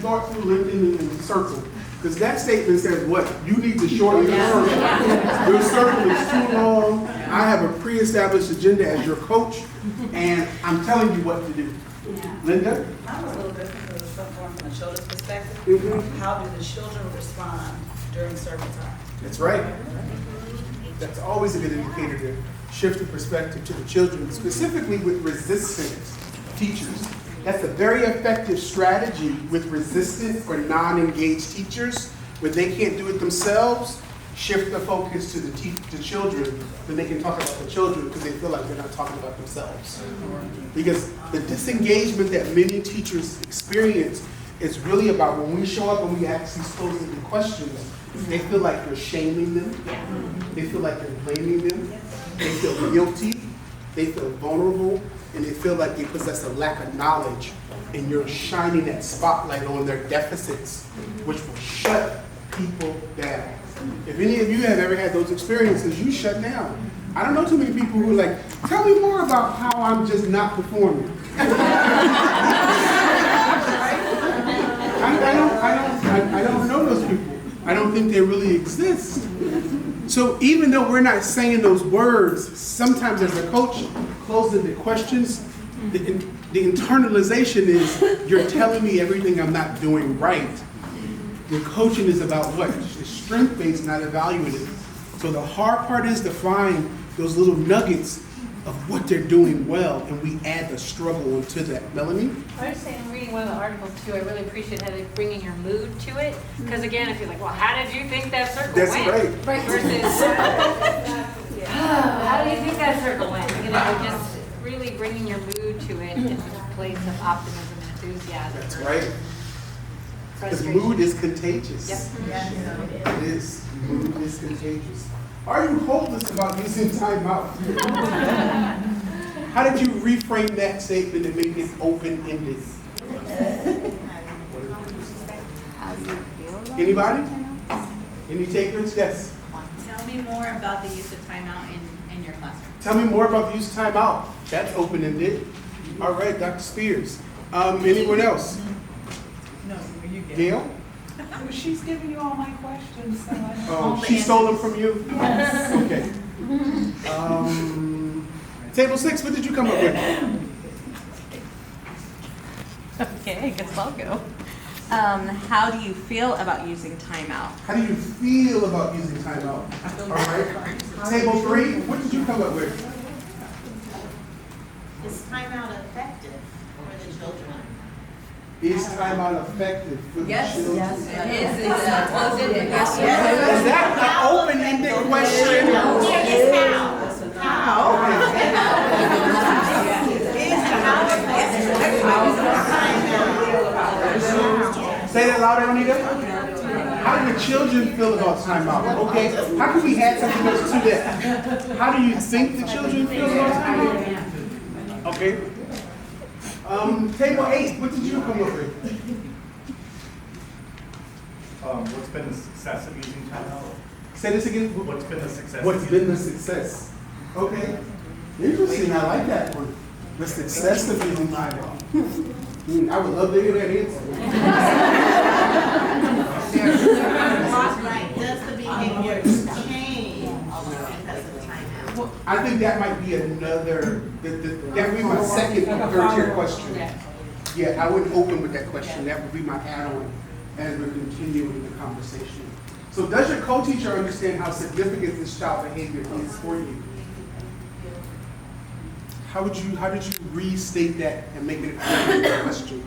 thought through LinkedIn and circle? Because that statement says what? You need to shorten your circle. Your circle is too long. I have a pre-established agenda as your coach, and I'm telling you what to do. Linda? I was a little bit from the children's perspective. Mm-hmm. How do the children respond during circle time? That's right. That's always a good indicator to shift the perspective to the children, specifically with resistant teachers. That's a very effective strategy with resistant or non-engaged teachers. When they can't do it themselves, shift the focus to the children, then they can talk about the children because they feel like they're not talking about themselves. Because the disengagement that many teachers experience is really about when we show up and we ask these closing questions, they feel like you're shaming them. They feel like you're blaming them. They feel guilty. They feel vulnerable. And they feel like they possess a lack of knowledge. And you're shining that spotlight on their deficits, which will shut people down. If any of you have ever had those experiences, you shut down. I don't know too many people who are like, tell me more about how I'm just not performing. I don't know those people. I don't think they really exist. So even though we're not saying those words, sometimes as a coach, closing the questions, the internalization is, you're telling me everything I'm not doing right. Your coaching is about what? It's strength-based, not evaluative. So the hard part is to find those little nuggets of what they're doing well, and we add the struggle into that. Melanie? I was saying, reading one of the articles too, I really appreciate how they're bringing your mood to it. Because again, if you're like, well, how did you think that circle That's went? right. Right. Versus, how do you think that circle went? You know, just really bringing your mood to it in a place of optimism and enthusiasm. That's right. Because Frustration. mood is contagious. Yep. It is. Mood is contagious. Are you hopeless about using timeout? How did you reframe that statement and make it open-ended? How do you feel about Anybody? it? Any takers? Yes. Tell me more about the use of timeout in your classroom. Tell me more about the use of timeout. That's open-ended. All right, Dr. Spears. Anyone else? No, you get it. Gail? Well, she's giving you all my questions, so I don't. Oh, she stole them from you? Yes. Okay. Table 6, what did you come up with? Okay, I guess I'll go. How do you feel about using timeout? How do you feel about using timeout? All right. Table 3, what did you come up with? Is timeout effective for the children? Is timeout effective for the children? It is. It's closed-ended. Is that an open-ended question? Say that louder, Anita. How do the children feel about timeout? Okay, how can we add something else to that? How do you think the children feel about timeout? Okay. Table 8, what did you come up with? What's been the success of using timeout? Say this again. What's been the success? What's been the success? Okay. Interesting, I like that one. The success of using timeout. I would love to hear that answer. Right, does the behavior change because of timeout? I think that might be another, that would be my second or third tier question. Yeah, I wouldn't open with that question. That would be my add-on as we're continuing the conversation. So does your co-teacher understand how significant this child behavior is for you? How did you restate that and make it a question?